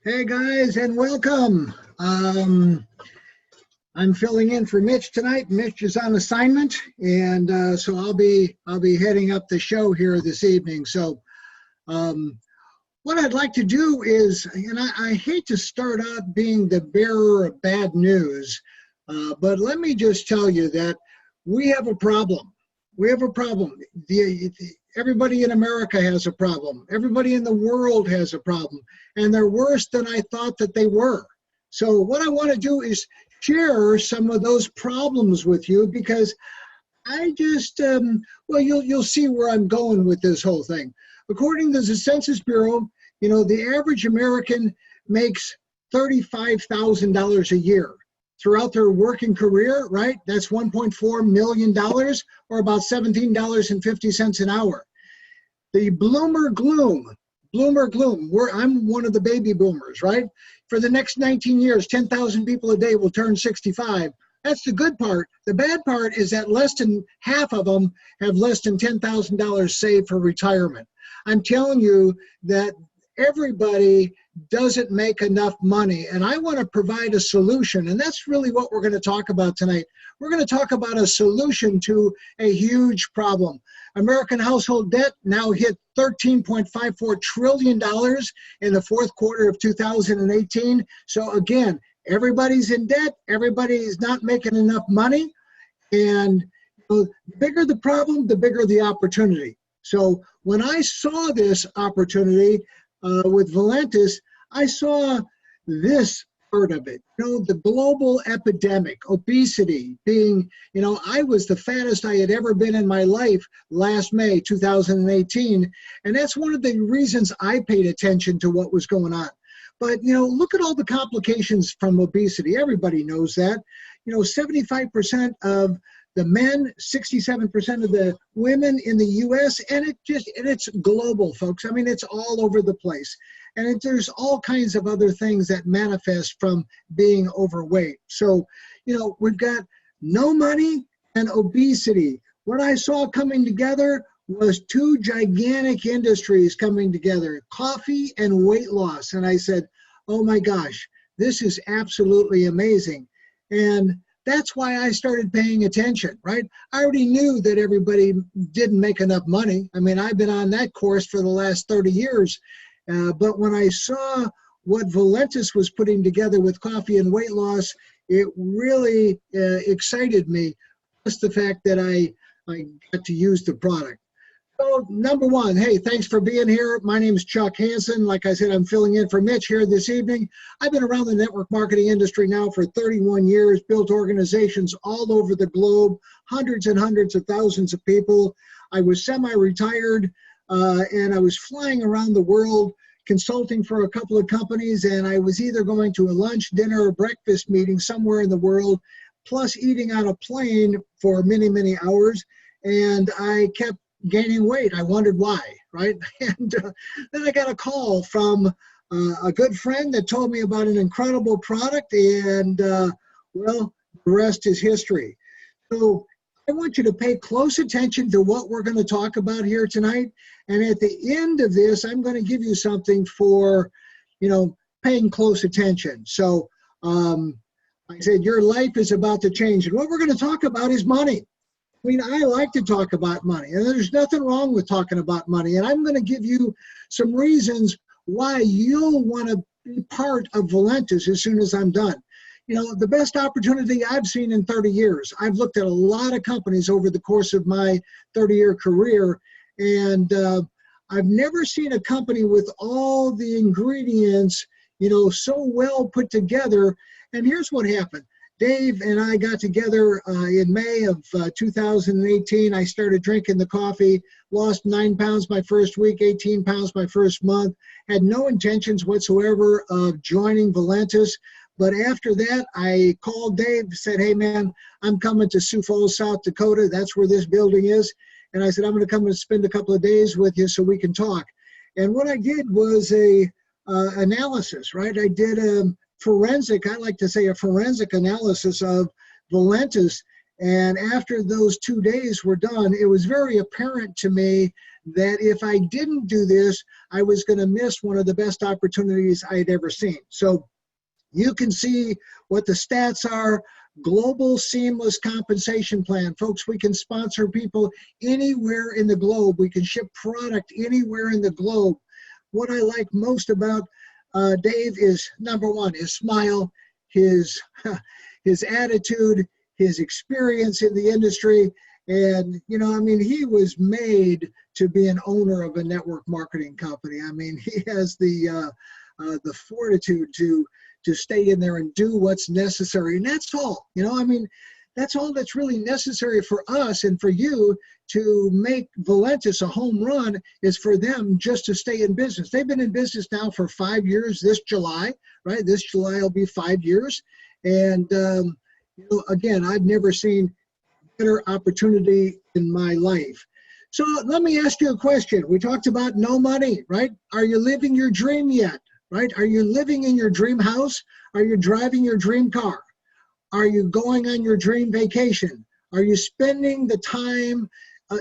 Hey guys, and welcome. I'm filling in for Mitch tonight. Mitch is on assignment, and so I'll be heading up the show here this evening. So, what I'd like to do is, and I hate to start out being the bearer of bad news, but let me just tell you that we have a problem. We have a problem. Everybody in America has a problem. Everybody in the world has a problem, and they're worse than I thought that they were. So what I want to do is share some of those problems with you, because I just, well, you'll see where I'm going with this whole thing. According to the Census Bureau, you know, the average American makes $35,000 a year throughout their working career, right? That's $1.4 million, or about $17.50 an hour. The bloomer gloom, I'm one of the baby boomers, right? For the next 19 years, 10,000 people a day will turn 65. That's the good part. The bad part is that less than half of them have less than $10,000 saved for retirement. I'm telling you that everybody doesn't make enough money, and I want to provide a solution, and that's really what we're going to talk about tonight. We're going to talk about a solution to a huge problem. American household debt now hit $13.54 trillion in the fourth quarter of 2018. So again, everybody's in debt, everybody is not making enough money, and the bigger the problem, the bigger the opportunity. So when I saw this opportunity with Valentus, I saw this part of it. You know, the global epidemic, obesity being, you know, I was the fattest I had ever been in my life last May 2018. And that's one of the reasons I paid attention to what was going on. But, you know, look at all the complications from obesity. Everybody knows that. You know, 75% of the men, 67% of the women in the U.S., and it's global, folks. I mean, it's all over the place. And there's all kinds of other things that manifest from being overweight. So, you know, we've got no money and obesity. What I saw coming together was two gigantic industries coming together, coffee and weight loss. And I said, oh my gosh, this is absolutely amazing. And that's why I started paying attention, right? I already knew that everybody didn't make enough money. I mean, I've been on that course for the last 30 years. But when I saw what Valentus was putting together with coffee and weight loss, it really excited me, plus the fact that I got to use the product. So number one, hey, thanks for being here. My name is Chuck Hansen. Like I said, I'm filling in for Mitch here this evening. I've been around the network marketing industry now for 31 years, built organizations all over the globe, hundreds and hundreds of thousands of people. I was semi-retired, and I was flying around the world consulting for a couple of companies, and I was either going to a lunch, dinner, or breakfast meeting somewhere in the world, plus eating on a plane for many, many hours, and I kept gaining weight. I wondered why, right? And then I got a call from a good friend that told me about an incredible product, and well, the rest is history. So I want you to pay close attention to what we're going to talk about here tonight. And at the end of this, I'm going to give you something for, you know, paying close attention. So I said, your life is about to change. And what we're going to talk about is money. I mean, I like to talk about money, and there's nothing wrong with talking about money. And I'm going to give you some reasons why you'll want to be part of Valentus as soon as I'm done. You know, the best opportunity I've seen in 30 years. I've looked at a lot of companies over the course of my 30-year career, and I've never seen a company with all the ingredients, you know, so well put together. And here's what happened. Dave and I got together in May of 2018. I started drinking the coffee, lost 9 pounds my first week, 18 pounds my first month, had no intentions whatsoever of joining Valentus. But after that, I called Dave, said, hey man, I'm coming to Sioux Falls, South Dakota. That's where this building is. And I said, I'm gonna come and spend a couple of days with you so we can talk. And what I did was a analysis, right? I did a forensic, I like to say a forensic analysis of Valentus. And after those 2 days were done, it was very apparent to me that if I didn't do this, I was going to miss one of the best opportunities I'd ever seen. So you can see what the stats are. Global seamless compensation plan. Folks, we can sponsor people anywhere in the globe. We can ship product anywhere in the globe. What I like most about Dave is, number one, his smile, his attitude, his experience in the industry. And, you know, I mean, he was made to be an owner of a network marketing company. I mean, he has the fortitude to stay in there and do what's necessary. And that's all, you know, I mean, that's all that's really necessary for us and for you to make Valentus a home run, is for them just to stay in business. They've been in business now for 5 years this July, right? This July will be 5 years. And, you know, again, I've never seen better opportunity in my life. So let me ask you a question. We talked about no money, right? Are you living your dream yet, right? Are you living in your dream house? Are you driving your dream car? Are you going on your dream vacation? Are you spending the time,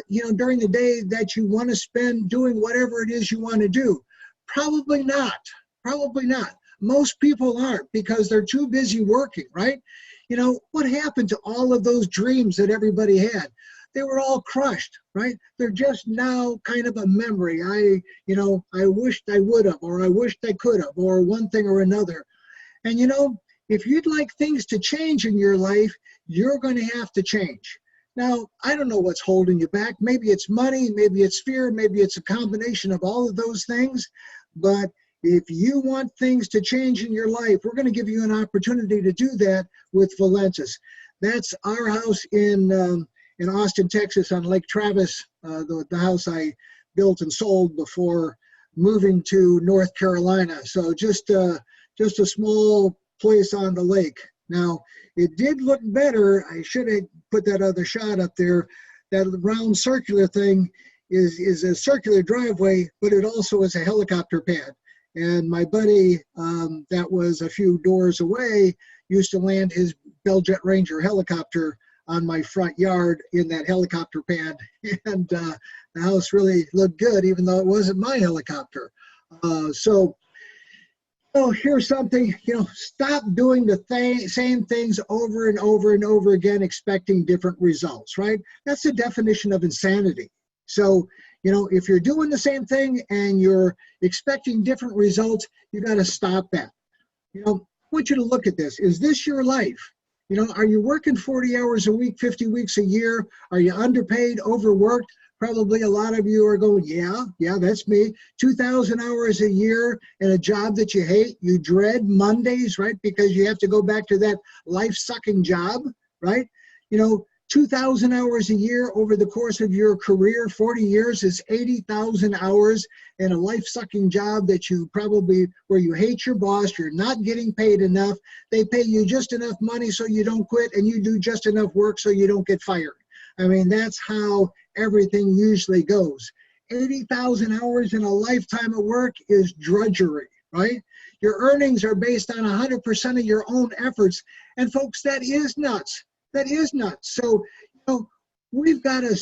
you know, during the day that you want to spend doing whatever it is you want to do? Probably not. Probably not. Most people aren't, because they're too busy working, right? You know, what happened to all of those dreams that everybody had? They were all crushed, right? They're just now kind of a memory. You know, I wished I would have, or I wished I could have, or one thing or another. And, you know, if you'd like things to change in your life, you're going to have to change. Now, I don't know what's holding you back. Maybe it's money, maybe it's fear, maybe it's a combination of all of those things. But if you want things to change in your life, we're going to give you an opportunity to do that with Valentus. That's our house in Austin, Texas, on Lake Travis, the house I built and sold before moving to North Carolina. So just a small place on the lake. Now, it did look better. I should have put that other shot up there. That round circular thing is a circular driveway, but it also is a helicopter pad. And my buddy, that was a few doors away, used to land his Bell Jet Ranger helicopter on my front yard in that helicopter pad. And the house really looked good, even though it wasn't my helicopter. So here's something, you know, stop doing the same things over and over and over again, expecting different results, right? That's the definition of insanity. So, you know, if you're doing the same thing and you're expecting different results, you got to stop that. You know, I want you to look at this. Is this your life? You know, are you working 40 hours a week, 50 weeks a year? Are you underpaid, overworked? Probably a lot of you are going, yeah, that's me. 2,000 hours a year in a job that you hate. You dread Mondays, right? Because you have to go back to that life-sucking job, right? You know, 2,000 hours a year over the course of your career, 40 years is 80,000 hours in a life-sucking job that you probably, where you hate your boss, you're not getting paid enough, they pay you just enough money so you don't quit, and you do just enough work so you don't get fired. I mean, that's how everything usually goes. 80,000 hours in a lifetime of work is drudgery, right? Your earnings are based on 100% of your own efforts. And folks, that is nuts. That is nuts. So, you know, we've got a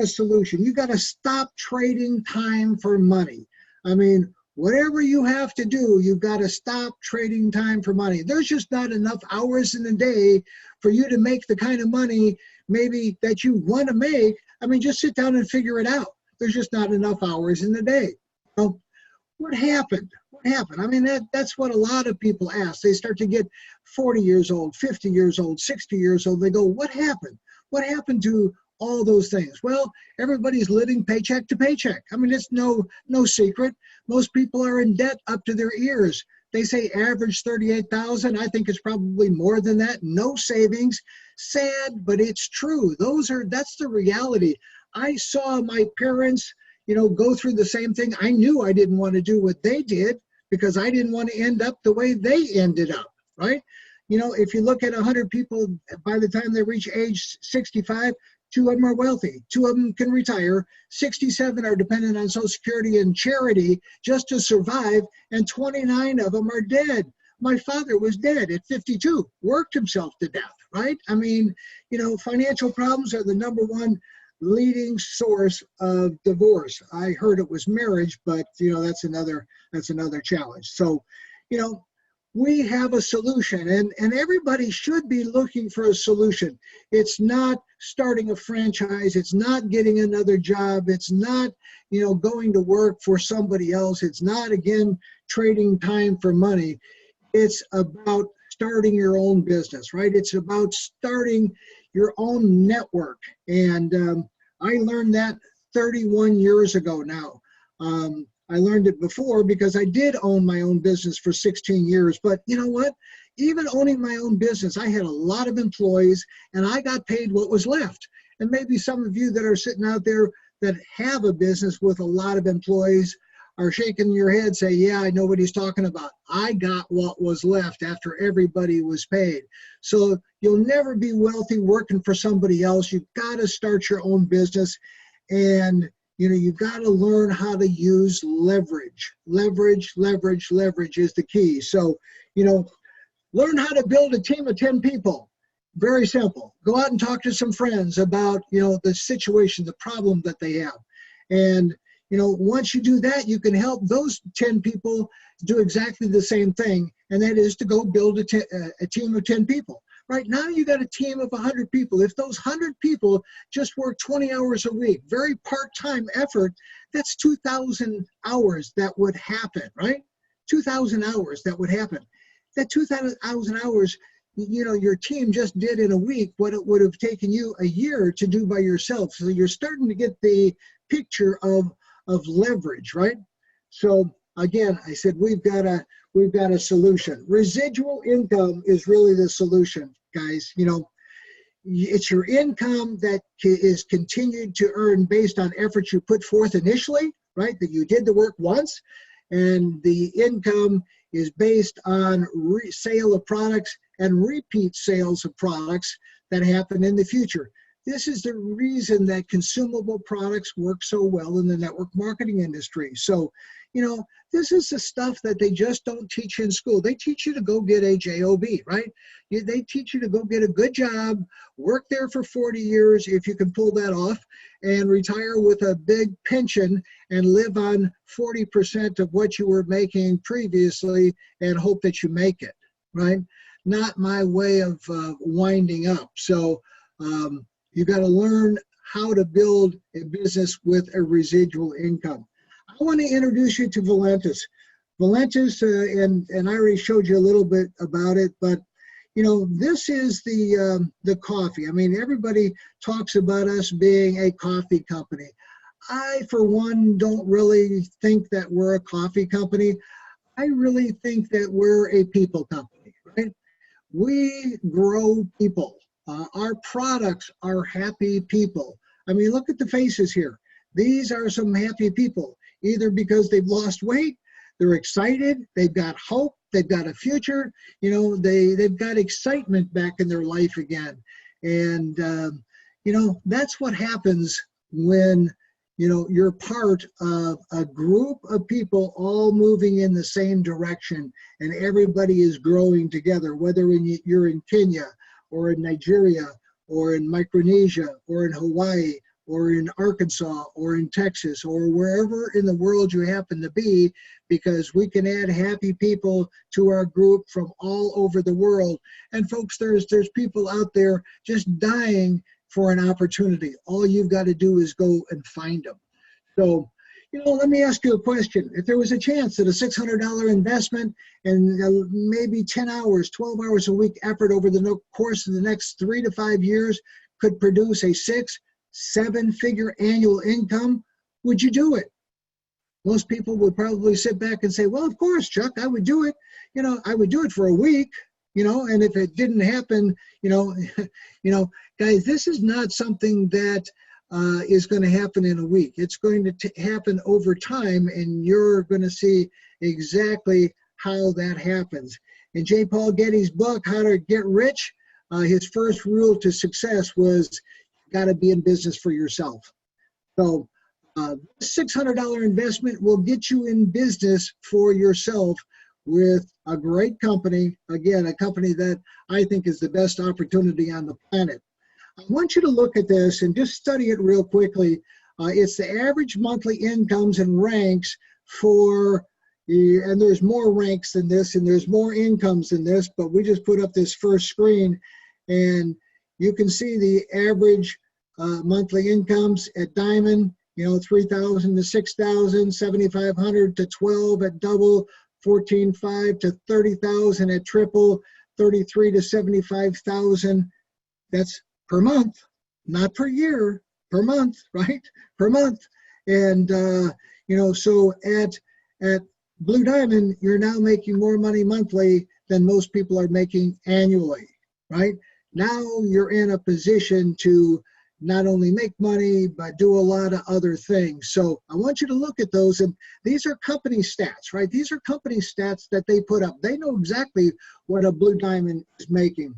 solution. You got to stop trading time for money. I mean, whatever you have to do, you've got to stop trading time for money. There's just not enough hours in the day for you to make the kind of money maybe that you want to make. I mean, just sit down and figure it out. There's just not enough hours in the day. So what happened? What happened? I mean, that's what a lot of people ask. They start to get 40 years old, 50 years old, 60 years old. They go, what happened? What happened to all those things? Well, everybody's living paycheck to paycheck. I mean, it's no secret. Most people are in debt up to their ears. They say average 38,000. I think it's probably more than that. No savings. Sad, but it's true. That's the reality. I saw my parents, you know, go through the same thing. I knew I didn't want to do what they did because I didn't want to end up the way they ended up, right? You know, if you look at 100 people, by the time they reach age 65, 2 of them are wealthy, 2 of them can retire, 67 are dependent on Social Security and charity just to survive, and 29 of them are dead. My father was dead at 52, worked himself to death, right? I mean, you know, financial problems are the number one leading source of divorce. I heard it was marriage, but that's another challenge. So, we have a solution, and everybody should be looking for a solution. It's not starting a franchise. It's not getting another job. It's not, going to work for somebody else. It's not, again, trading time for money. It's about starting your own business, right? It's about starting your own network. And I learned that 31 years ago now. I learned it before because I did own my own business for 16 years. But you know what? Even owning my own business, I had a lot of employees and I got paid what was left. And maybe some of you that are sitting out there that have a business with a lot of employees are shaking your head, say, yeah, I know what he's talking about. I got what was left after everybody was paid. So you'll never be wealthy working for somebody else. You've got to start your own business. And you've got to learn how to use leverage. Leverage is the key. So, learn how to build a team of 10 people. Very simple. Go out and talk to some friends about, the situation, the problem that they have. And, once you do that, you can help those 10 people do exactly the same thing. And that is to go build a team of 10 people. Right now, you got a team of 100 people. If those 100 people just work 20 hours a week, very part-time effort, that's 2,000 hours that would happen, right? 2,000 hours that would happen. That 2,000 hours, your team just did in a week what it would have taken you a year to do by yourself. So you're starting to get the picture of leverage, right? So again, I said we've got a solution. Residual income is really the solution, guys. It's your income that is continued to earn based on efforts you put forth initially, right? That you did the work once, and the income is based on sale of products and repeat sales of products that happen in the future. This is the reason that consumable products work so well in the network marketing industry. So, this is the stuff that they just don't teach in school. They teach you to go get a job, right? They teach you to go get a good job, work there for 40 years, if you can pull that off, and retire with a big pension and live on 40% of what you were making previously and hope that you make it, right? Not my way of winding up. So you got to learn how to build a business with a residual income. I want to introduce you to Valentus. Valentus, and I already showed you a little bit about it, but this is the coffee. I mean, everybody talks about us being a coffee company. I, for one, don't really think that we're a coffee company. I really think that we're a people company, right? We grow people. Our products are happy people. I mean, look at the faces here. These are some happy people, either because they've lost weight, they're excited, they've got hope, they've got a future, they've got excitement back in their life again. And, that's what happens when, you're part of a group of people all moving in the same direction and everybody is growing together, whether you're in Kenya or in Nigeria or in Micronesia or in Hawaii or in Arkansas or in Texas or wherever in the world you happen to be, because we can add happy people to our group from all over the world. And folks, there's people out there just dying for an opportunity. All you've got to do is go and find them. So, let me ask you a question. If there was a chance that a $600 investment and maybe 10 hours, 12 hours a week effort over the course of the next 3 to 5 years could produce a 6-7-figure annual income, would you do it? Most people would probably sit back and say, well, of course, Chuck, I would do it. I would do it for a week, and if it didn't happen, guys, this is not something that is going to happen in a week. It's going to happen over time, and you're going to see exactly how that happens. In J. Paul Getty's book, How to Get Rich, his first rule to success was got to be in business for yourself. So $600 investment will get you in business for yourself with a great company. Again, a company that I think is the best opportunity on the planet. I want you to look at this and just study it real quickly. It's the average monthly incomes and ranks for, and there's more ranks than this, and there's more incomes than this, but we just put up this first screen, and you can see the average monthly incomes at Diamond, 3,000 to 6,000, 7,500 to 12 at Double, 14,500 to 30,000 at Triple, 33 to 75,000. That's per month, not per year, per month, right? Per month. And, so at Blue Diamond, you're now making more money monthly than most people are making annually, right? Now you're in a position to not only make money, but do a lot of other things. So I want you to look at those, and these are company stats, right? These are company stats that they put up. They know exactly what a Blue Diamond is making.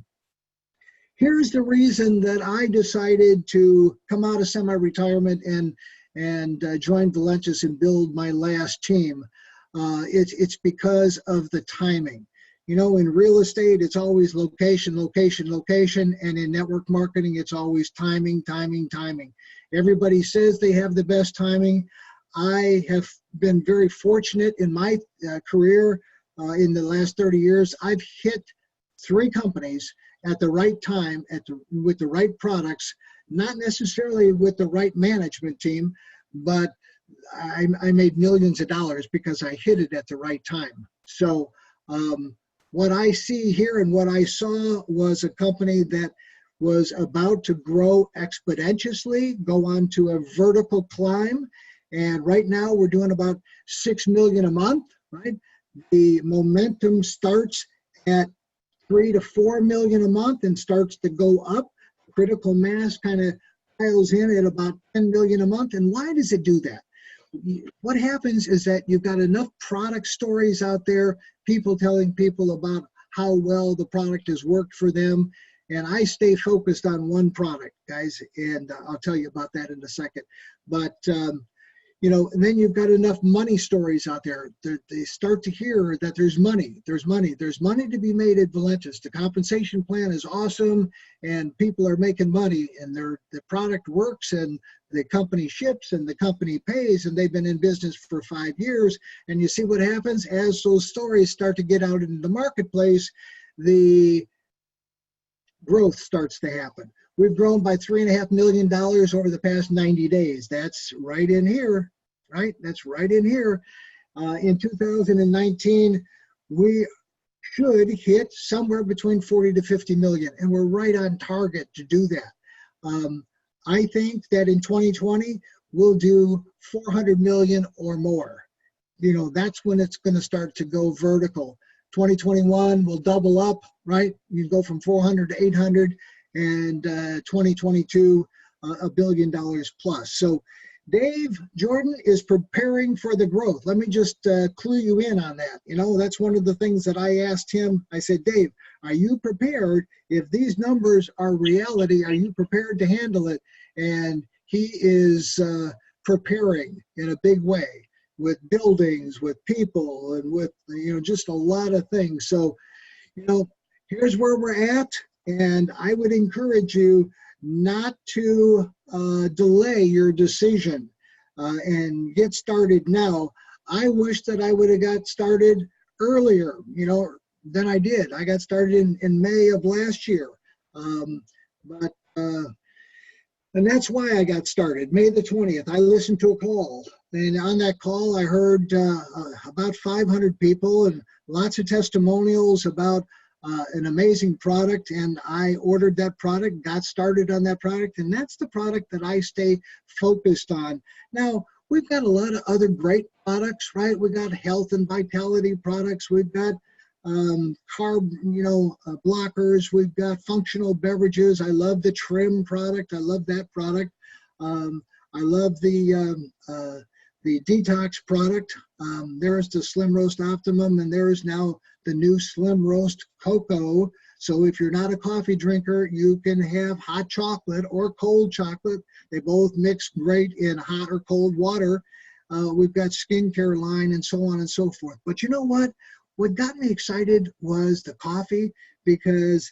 Here's the reason that I decided to come out of semi-retirement and join Valentus and build my last team. It's because of the timing. In real estate, it's always location, location, location, and in network marketing, it's always timing, timing, timing. Everybody says they have the best timing. I have been very fortunate in my career in the last 30 years. I've hit 3 companies at the right time, with the right products, not necessarily with the right management team, but I made millions of dollars because I hit it at the right time. So what I see here and what I saw was a company that was about to grow exponentially, go on to a vertical climb. And right now we're doing about 6 million a month, right? The momentum starts at 3 to 4 million a month and starts to go up. Critical mass kind of piles in at about 10 million a month. And why does it do that? What happens is that you've got enough product stories out there, people telling people about how well the product has worked for them. And I stay focused on one product, guys, and I'll tell you about that in a second. But and then you've got enough money stories out there. They start to hear that there's money to be made at Valentus. The compensation plan is awesome, and people are making money, and the product works, and the company ships, and the company pays, and they've been in business for 5 years. And you see what happens as those stories start to get out into the marketplace, the growth starts to happen. We've grown by $3.5 million over the past 90 days. That's right in here, right? That's right in here. In 2019, we should hit somewhere between 40 to 50 million, and we're right on target to do that. I think that in 2020, we'll do 400 million or more. That's when it's going to start to go vertical. 2021 will double up, right? You go from 400 to 800. And 2022, $1 billion plus. So Dave Jordan is preparing for the growth. Let me just clue you in on that. That's one of the things that I asked him. I said, Dave, are you prepared? If these numbers are reality, are you prepared to handle it? And he is preparing in a big way with buildings, with people, and with, just a lot of things. So, here's where we're at. And I would encourage you not to delay your decision and get started now. I wish that I would have got started earlier, than I did. I got started in May of last year. And that's why I got started, May the 20th. I listened to a call. And on that call, I heard about 500 people and lots of testimonials about an amazing product, and I ordered that product, got started on that product, and that's the product that I stay focused on. Now, we've got a lot of other great products, right? We've got health and vitality products. We've got carb, blockers. We've got functional beverages. I love the Trim product. I love that product. I love the detox product. There's the Slim Roast Optimum, and there is now the new Slim Roast Cocoa. So if you're not a coffee drinker, you can have hot chocolate or cold chocolate. They both mix great in hot or cold water. We've got skincare line and so on and so forth. But you know what? What got me excited was the coffee, because,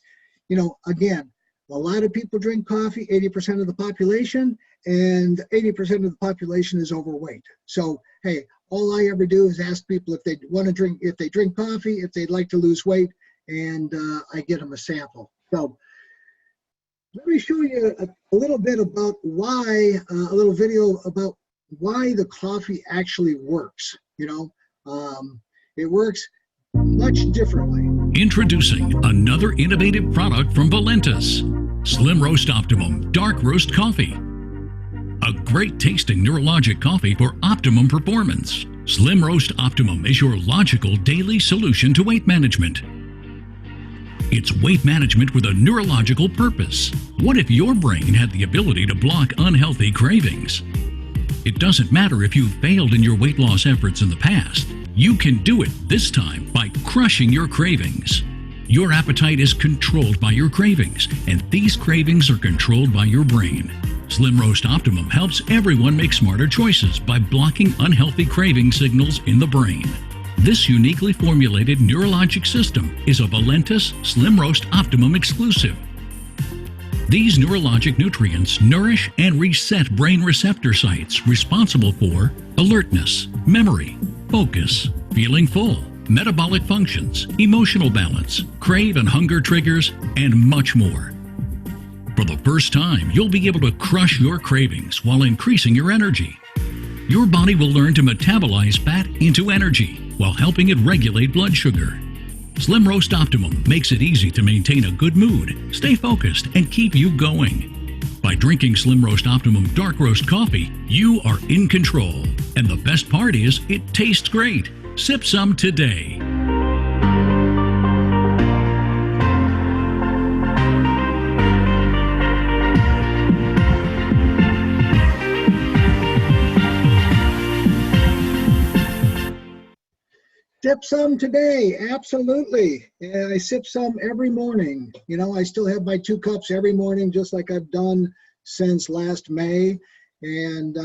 again, a lot of people drink coffee, 80% of the population, and 80% of the population is overweight. So, hey, all I ever do is ask people if they want to drink, if they drink coffee, if they'd like to lose weight, and I get them a sample. So let me show you a little bit about why, a little video about why the coffee actually works. It works much differently. Introducing another innovative product from Valentus, Slim Roast Optimum Dark Roast Coffee. A great tasting neurologic coffee for optimum performance. Slim Roast Optimum is your logical daily solution to weight management. It's weight management with a neurological purpose. What if your brain had the ability to block unhealthy cravings? It doesn't matter if you've failed in your weight loss efforts in the past. You can do it this time by crushing your cravings. Your appetite is controlled by your cravings, and these cravings are controlled by your brain. Slim Roast Optimum helps everyone make smarter choices by blocking unhealthy craving signals in the brain. This uniquely formulated neurologic system is a Valentus Slim Roast Optimum exclusive. These neurologic nutrients nourish and reset brain receptor sites responsible for alertness, memory, focus, feeling full, metabolic functions, emotional balance, crave and hunger triggers, and much more. For the first time, you'll be able to crush your cravings while increasing your energy. Your body will learn to metabolize fat into energy while helping it regulate blood sugar. Slim Roast Optimum makes it easy to maintain a good mood, stay focused, and keep you going. By drinking Slim Roast Optimum Dark Roast Coffee, you are in control. And the best part is, it tastes great. Sip some today. Sip some today, absolutely. And I sip some every morning. I still have my 2 cups every morning, just like I've done since last May. And,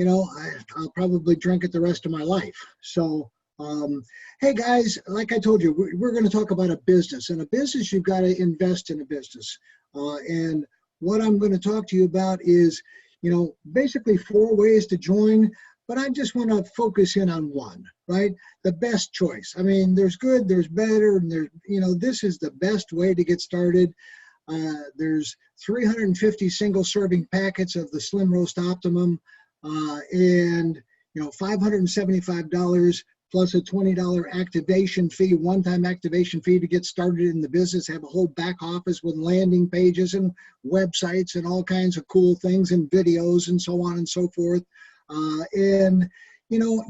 I'll probably drink it the rest of my life. So, hey guys, like I told you, we're going to talk about a business. In a business, you've got to invest in a business. And what I'm going to talk to you about is, basically 4 ways to join. But I just want to focus in on one, right? The best choice. I mean, there's good, there's better, and this is the best way to get started. There's 350 single serving packets of the Slim Roast Optimum, and $575 plus a $20 activation fee, one-time activation fee to get started in the business, have a whole back office with landing pages and websites and all kinds of cool things and videos and so on and so forth.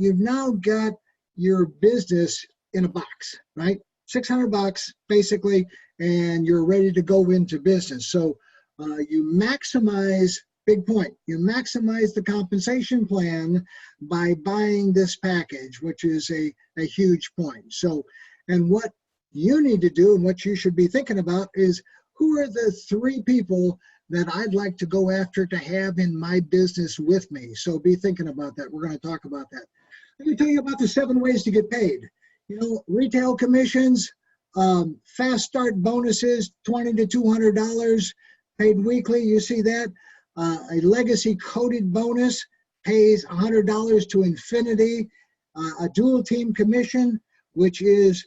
You've now got your business in a box, right? $600 basically, and you're ready to go into business. So you maximize, big point, you maximize the compensation plan by buying this package, which is a huge point. So, and what you need to do and what you should be thinking about is, who are the 3 people that I'd like to go after to have in my business with me? So be thinking about that. We're going to talk about that. Let me tell you about the 7 ways to get paid. Retail commissions, fast start bonuses, $20 to $200 paid weekly. You see that? A legacy coded bonus pays $100 to infinity. A dual team commission, which is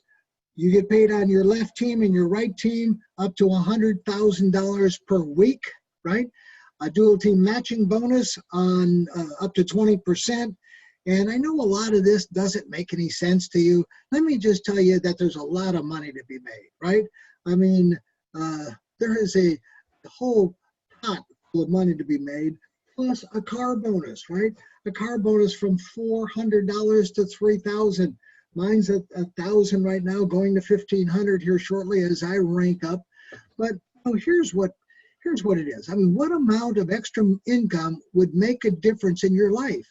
you get paid on your left team and your right team up to $100,000 per week, right? A dual team matching bonus on up to 20%. And I know a lot of this doesn't make any sense to you. Let me just tell you that there's a lot of money to be made, right? I mean, there is a whole pot full of money to be made, plus a car bonus, right? A car bonus from $400 to $3,000. Mine's at $1,000 right now, going to $1,500 here shortly as I rank up. But here's what it is. I mean, what amount of extra income would make a difference in your life?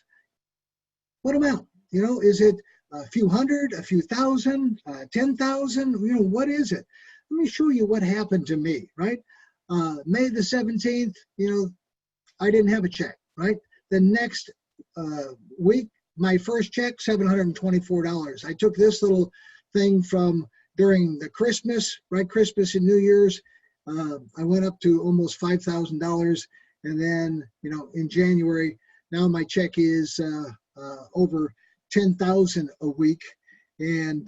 What amount? Is it a few hundred, a few thousand, 10,000? What is it? Let me show you what happened to me, right? May the 17th, I didn't have a check, right? The next week, my first check, $724. I took this little thing from during the Christmas, right? Christmas and New Year's. I went up to almost $5,000. And then, in January, now my check is over 10,000 a week. And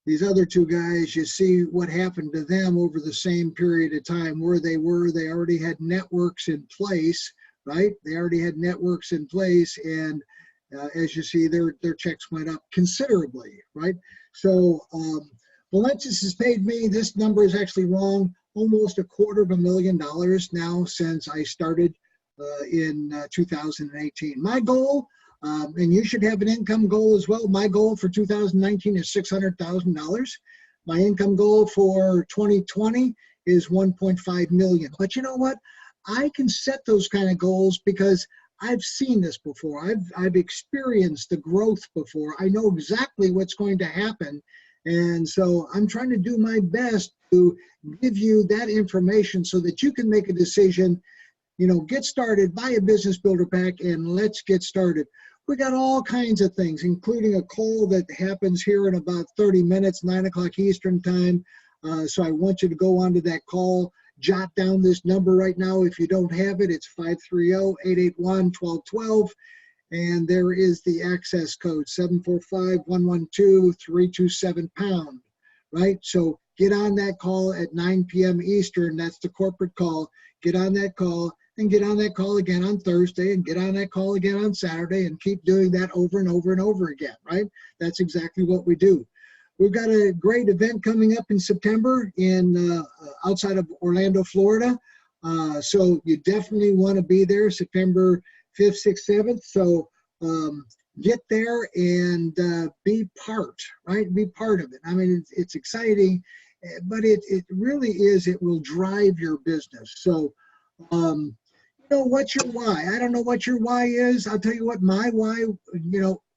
these other two guys, you see what happened to them over the same period of time, where they were. They already had networks in place, right? They already had networks in place. And as you see, their checks went up considerably, right? So Valentus has paid me, this number is actually wrong, almost $250,000 now since I started in 2018. My goal, and you should have an income goal as well. My goal for 2019 is $600,000. My income goal for 2020 is 1.5 million. But you know what? I can set those kind of goals because I've seen this before. I've experienced the growth before. I know exactly what's going to happen. And so I'm trying to do my best to give you that information so that you can make a decision, get started, buy a business builder pack, and let's get started. We got all kinds of things, including a call that happens here in about 30 minutes, 9 o'clock Eastern time. So I want you to go onto that call, jot down this number right now. If you don't have it, it's 530-881-1212. And there is the access code, 745-112-327#, right? So get on that call at 9 p.m. Eastern. That's the corporate call. Get on that call and get on that call again on Thursday and get on that call again on Saturday and keep doing that over and over and over again, right? That's exactly what we do. We've got a great event coming up in September in outside of Orlando, Florida. So you definitely want to be there September 5th, 6th, 7th. So get there and be part, right? Be part of it. I mean, it's exciting, but it really is, it will drive your business. So, what's your why? I don't know what your why is. I'll tell you what my why,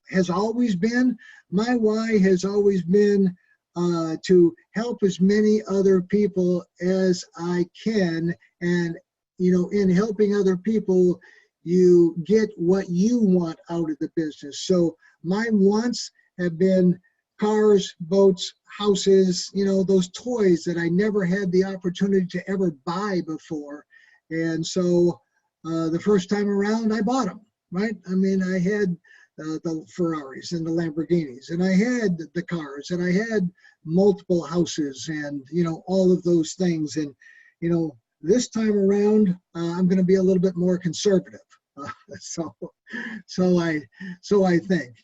has always been. My why has always been to help as many other people as I can. And, in helping other people, you get what you want out of the business. So my wants have been cars, boats, houses, those toys that I never had the opportunity to ever buy before. And so the first time around, I bought them, right? I mean, I had the Ferraris and the Lamborghinis, and I had the cars, and I had multiple houses and, all of those things. And, this time around, I'm going to be a little bit more conservative. So I think,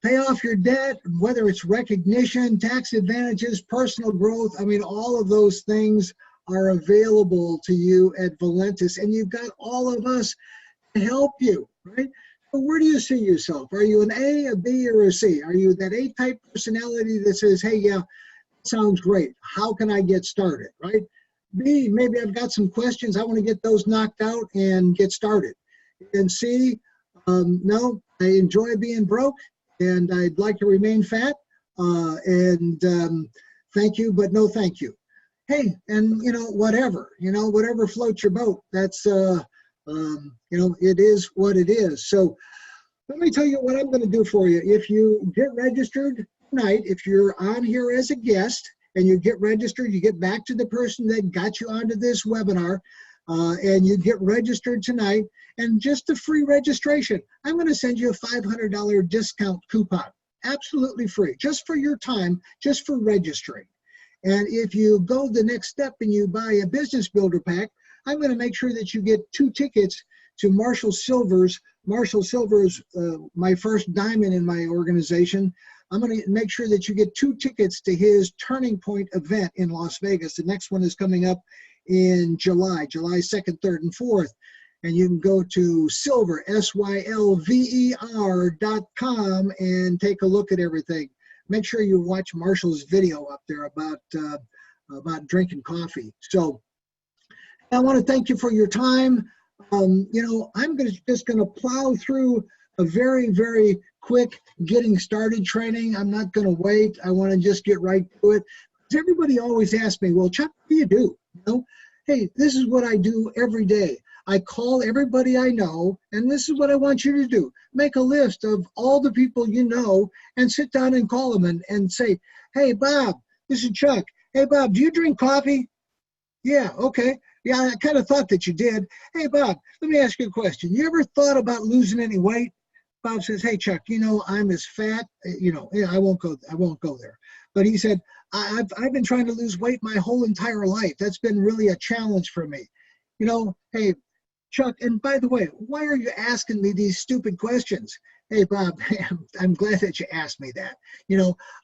pay off your debt, whether it's recognition, tax advantages, personal growth. I mean, all of those things are available to you at Valentus, and you've got all of us to help you, right? So where do you see yourself? Are you an A, a B, or a C? Are you that A-type personality that says, hey, yeah, sounds great. How can I get started, right? B, maybe I've got some questions. I want to get those knocked out and get started. And C, no, I enjoy being broke and I'd like to remain fat. Thank you, but no thank you. Hey, and whatever floats your boat. That's, it is what it is. So let me tell you what I'm going to do for you. If you get registered tonight, if you're on here as a guest and you get registered, you get back to the person that got you onto this webinar, and you get registered tonight, and just the free registration, I'm going to send you a $500 discount coupon, absolutely free, just for your time, just for registering. And if you go the next step and you buy a business builder pack, I'm going to make sure that you get 2 tickets to Marshall Silver's. Marshall Silver's my first diamond in my organization. I'm going to make sure that you get 2 tickets to his Turning Point event in Las Vegas. The next one is coming up in July 2nd, 3rd, and 4th. And you can go to Silver, SYLVER.com, and take a look at everything. Make sure you watch Marshall's video up there about drinking coffee. So I want to thank you for your time. I'm just going to plow through a very, very quick getting started training. I'm not going to wait. I want to just get right to it. Because everybody always asks me, well, Chuck, what do you do? Hey, this is what I do every day. I call everybody I know, and this is what I want you to do. Make a list of all the people you know and sit down and call them and say, hey, Bob, this is Chuck. Hey, Bob, do you drink coffee? Yeah, okay. Yeah, I kind of thought that you did. Hey, Bob, let me ask you a question. You ever thought about losing any weight? Bob says, "Hey, Chuck, I'm as fat. Yeah, I won't go there." But he said, I've been trying to lose weight my whole entire life. That's been really a challenge for me. Hey, Chuck, and by the way, why are you asking me these stupid questions? Hey, Bob, I'm glad that you asked me that.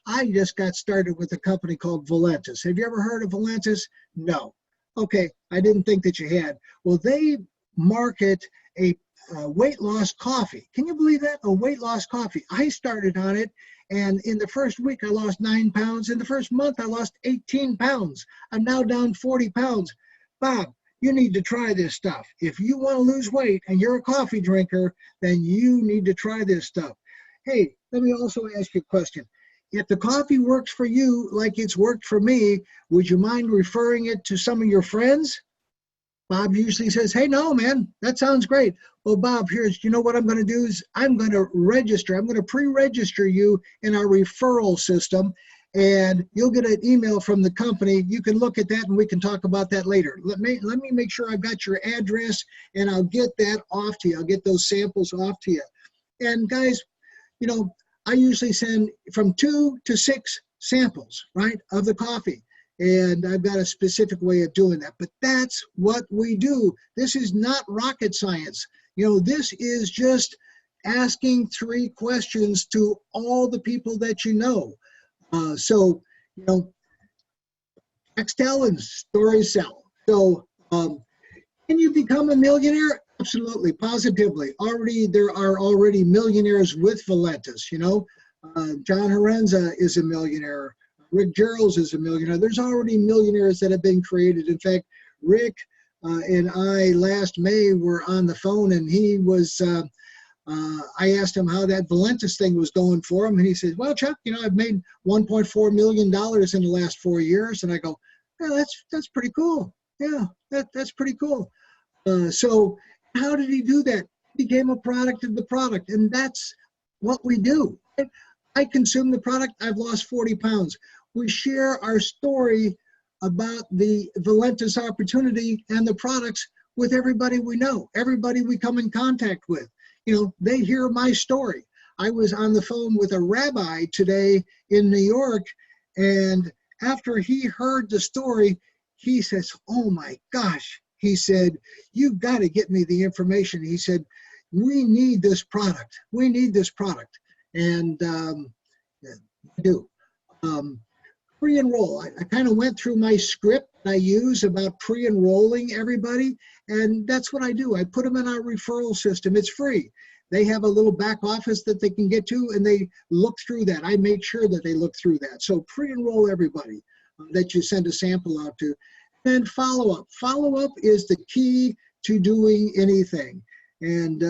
I just got started with a company called Valentus. Have you ever heard of Valentus? No. Okay, I didn't think that you had. Well, they market a weight loss coffee. Can you believe that? A weight loss coffee. I started on it, and in the first week, I lost 9 pounds. In the first month, I lost 18 pounds. I'm now down 40 pounds. Bob, you need to try this stuff. If you want to lose weight and you're a coffee drinker, then you need to try this stuff. Hey, let me also ask you a question. If the coffee works for you like it's worked for me, would you mind referring it to some of your friends? Bob usually says, "Hey, no, man, that sounds great." Well, Bob, what I'm going to do is I'm going to pre-register you in our referral system, and you'll get an email from the company. You can look at that and we can talk about that later. Let me make sure I've got your address, and I'll get that off to you. I'll get those samples off to you. And guys, I usually send from 2 to 6 samples, right, of the coffee. And I've got a specific way of doing that. But that's what we do. This is not rocket science. This is just asking 3 questions to all the people that you know. Text tell and story sell. So can you become a millionaire? Absolutely, positively. There are already millionaires with Valentus. John Horenza is a millionaire. Rick Gerald's is a millionaire. There's already millionaires that have been created. In fact, Rick and I last May were on the phone, and he was, I asked him how that Valentus thing was going for him, and he said, "Well, Chuck, I've made $1.4 million in the last 4 years." And I go, "Yeah, that's pretty cool. Yeah, that's pretty cool." So how did he do that? He became a product of the product, and that's what we do. I consume the product. I've lost 40 pounds. We share our story about the Valentus opportunity and the products with everybody we know, everybody we come in contact with. They hear my story. I was on the phone with a rabbi today in New York, and after he heard the story, he says, "Oh my gosh," he said, "you've got to get me the information." He said, "We need this product. We need this product." And I do. Pre-enroll. I kind of went through my script I use about pre-enrolling everybody, and that's what I do. I put them in our referral system. It's free. They have a little back office that they can get to, and they look through that. I make sure that they look through that. So pre-enroll everybody that you send a sample out to. And follow-up. Follow-up is the key to doing anything. And,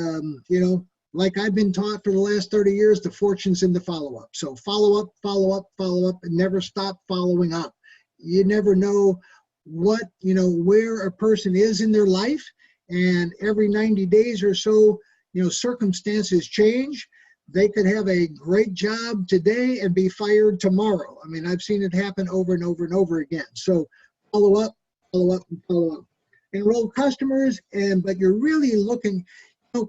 like I've been taught for the last 30 years, the fortune's in the follow-up. So follow up, and never stop following up. You never know where a person is in their life. And every 90 days or so, circumstances change. They could have a great job today and be fired tomorrow. I mean, I've seen it happen over and over and over again. So follow up, and follow up. Enroll customers, but you're really looking,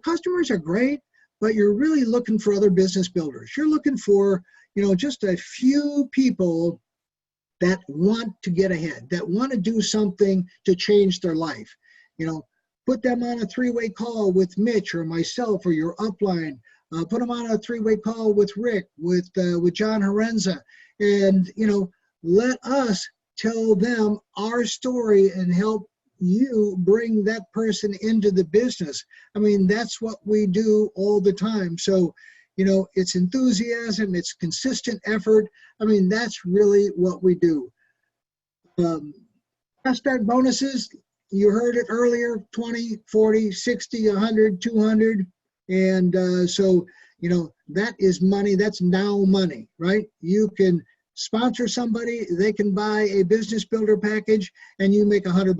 customers are great, but you're really looking for other business builders. You're looking for, just a few people that want to get ahead, that want to do something to change their life. Put them on a 3-way call with Mitch or myself or your upline. Put them on a 3-way call with Rick, with John Horenza, and let us tell them our story and help you bring that person into the business. I mean, that's what we do all the time. So, it's enthusiasm, it's consistent effort. I mean, that's really what we do. Fast start bonuses, you heard it earlier, 20, 40, 60, 100, 200. And so, that is money. That's now money, right? You can sponsor somebody, they can buy a business builder package, and you make $100.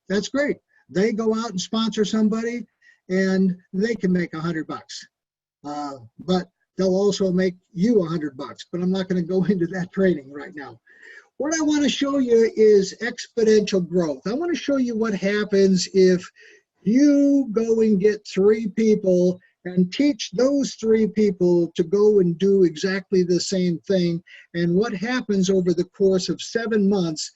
That's great. They go out and sponsor somebody, and they can make $100. But they'll also make you $100. But I'm not going to go into that training right now. what I want to show you is exponential growth. I want to show you what happens if you go and get 3 people and teach those 3 people to go and do exactly the same thing, and what happens over the course of 7 months,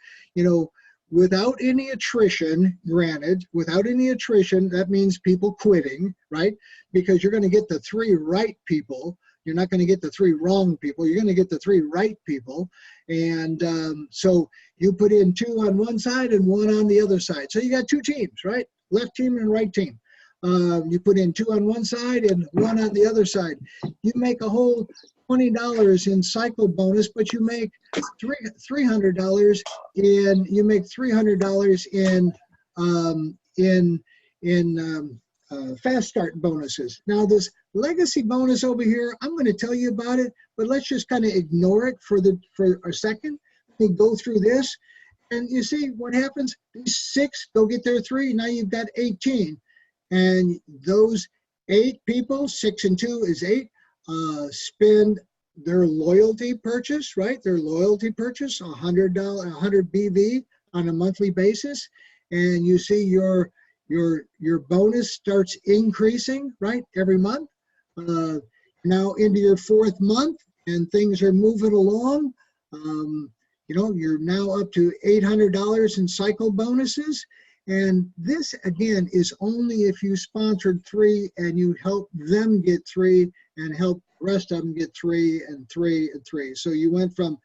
without any attrition. Granted, without any attrition, that means people quitting, right? Because you're going to get the 3 right people. You're not going to get the 3 wrong people. You're going to get the 3 right people. And so you put in 2 on one side and 1 on the other side. So you got 2 teams, right? Left team and right team. You put in 2 on one side and 1 on the other side. You make a whole $20 in cycle bonus, but you make $300 in fast start bonuses. Now this legacy bonus over here, I'm going to tell you about it, but let's just kind of ignore it for a second. We go through this, and you see what happens. These 6 go get their 3. Now you've got 18, and those 8 people, 6 and 2 is 8. Spend their loyalty purchase, right? Their loyalty purchase, $100 BV on a monthly basis, and you see your bonus starts increasing, right, every month. Now into your 4th month, and things are moving along. You're now up to $800 in cycle bonuses. And this, again, is only if you sponsored 3 and you help them get 3 and help the rest of them get 3 and 3 and 3. So you went from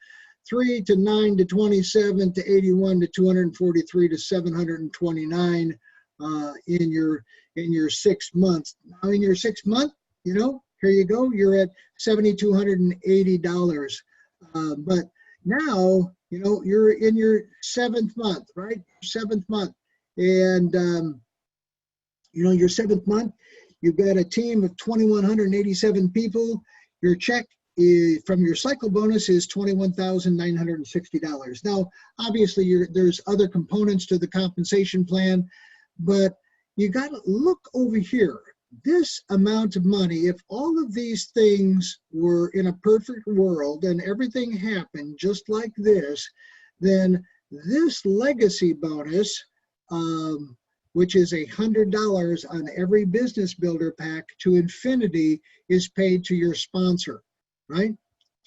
3 to 9 to 27 to 81 to 243 to 729 in your 6 months. Now in your 6th month, here you go, you're at $7,280. But now, you're in your 7th month, right? 7th month. And, your 7th month, you've got a team of 2,187 people. Your check from your cycle bonus is $21,960. Now, obviously, there's other components to the compensation plan, but you got to look over here. This amount of money, if all of these things were in a perfect world and everything happened just like this, then this legacy bonus, which is $100 on every business builder pack to infinity, is paid to your sponsor, right?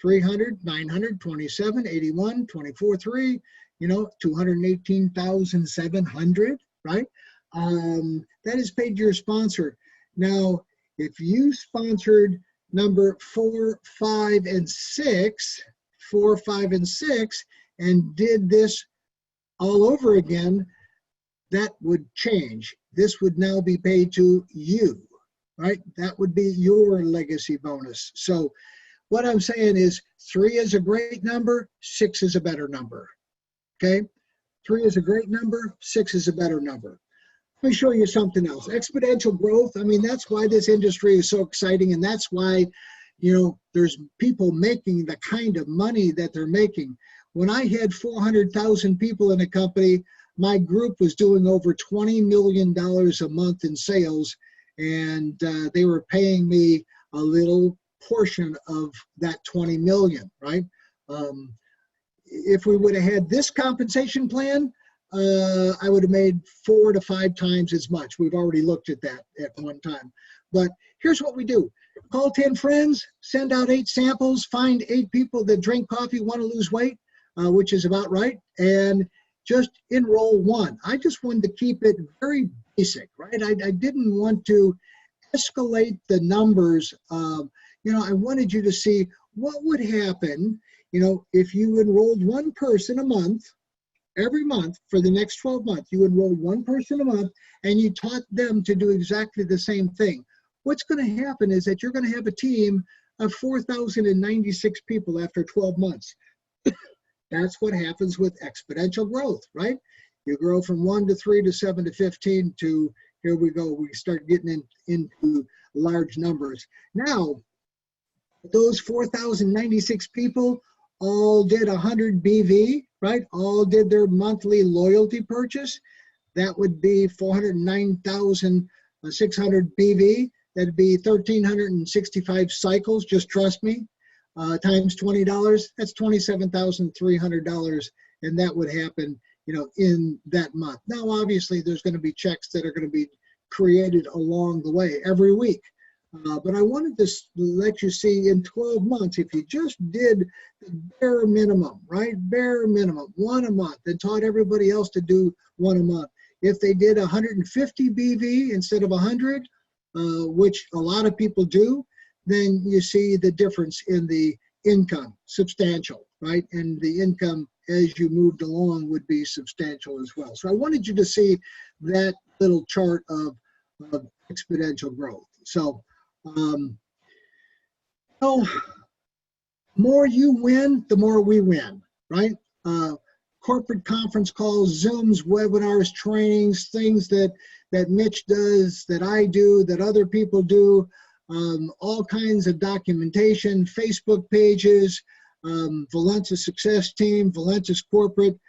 300, 900, 27, 81, 24, 3, 218,700, right? That is paid to your sponsor. Now, if you sponsored number 4, 5, and 6, and did this all over again, that would change. This would now be paid to you, right? That would be your legacy bonus. So what I'm saying is 3 is a great number, 6 is a better number, okay? 3 is a great number, 6 is a better number. Let me show you something else. Exponential growth. I mean, that's why this industry is so exciting, and that's why, there's people making the kind of money that they're making. When I had 400,000 people in a company, my group was doing over $20 million a month in sales, and they were paying me a little portion of that 20 million, right? If we would have had this compensation plan, I would have made 4 to 5 times as much. We've already looked at that at one time. But here's what we do. Call 10 friends, send out 8 samples, find 8 people that drink coffee, want to lose weight, which is about right, and just enroll 1. I just wanted to keep it very basic, right? I didn't want to escalate the numbers. I wanted you to see what would happen, if you enrolled 1 person a month. Every month for the next 12 months, you enroll 1 person a month, and you taught them to do exactly the same thing. What's going to happen is that you're going to have a team of 4,096 people after 12 months. That's what happens with exponential growth, right? You grow from 1 to 3 to 7 to 15 to, here we go, we start getting into large numbers. Now, those 4,096 people all did 100 BV, right? All did their monthly loyalty purchase. That would be 409,600 BV. That'd be 1,365 cycles, just trust me. times $20, that's $27,300, and that would happen, in that month. Now, obviously, there's going to be checks that are going to be created along the way every week. But I wanted to let you see in 12 months, if you just did the bare minimum, right? Bare minimum, one a month, and taught everybody else to do one a month. If they did 150 BV instead of 100, which a lot of people do, then you see the difference in the income, substantial, right? And the income as you moved along would be substantial as well. So I wanted you to see that little chart of exponential growth. So, more you win, the more we win, right? Corporate conference calls, Zooms, webinars, trainings, things that Mitch does, that I do, that other people do, all kinds of documentation, Facebook pages, Valentus Success Team, Valentus Corporate,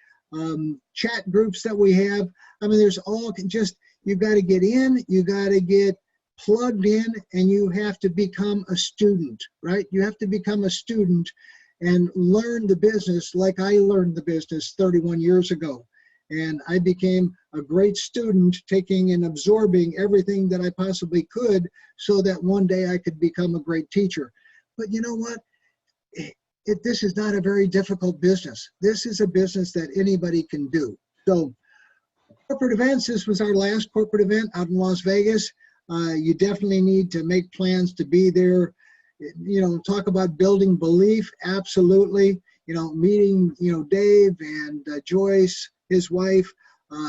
chat groups that we have. I mean, there's all just, you've got to get in, you got to get plugged in, and you have to become a student, right? You have to become a student and learn the business like I learned the business 31 years ago. And I became a great student, taking and absorbing everything that I possibly could so that one day I could become a great teacher. But you know what? This is not a very difficult business. This is a business that anybody can do. So corporate events, this was our last corporate event out in Las Vegas. You definitely need to make plans to be there. Talk about building belief, absolutely. Meeting, Dave and Joyce, his wife,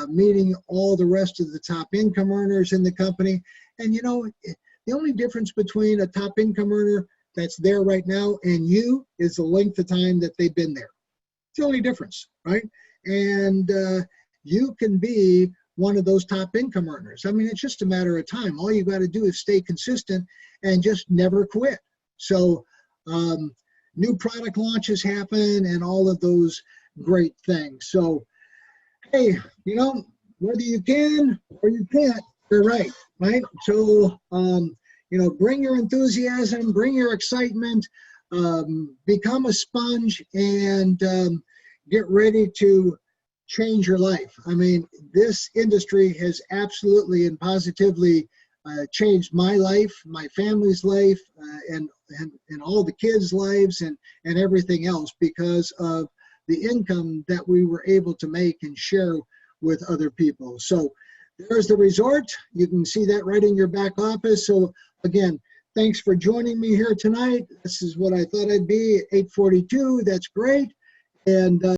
meeting all the rest of the top income earners in the company. And, the only difference between a top income earner that's there right now and you is the length of time that they've been there. It's the only difference, right? And you can be one of those top income earners. I mean, it's just a matter of time. All you got to do is stay consistent and just never quit. So new product launches happen and all of those great things. So, hey, whether you can or you can't, you're right? So, bring your enthusiasm, bring your excitement, become a sponge, and get ready to change your life. I mean, this industry has absolutely and positively changed my life, my family's life, and all the kids' lives and everything else because of the income that we were able to make and share with other people. So there's the resort. You can see that right in your back office. So again, thanks for joining me here tonight. This is what I thought I'd be at 8:42. That's great. And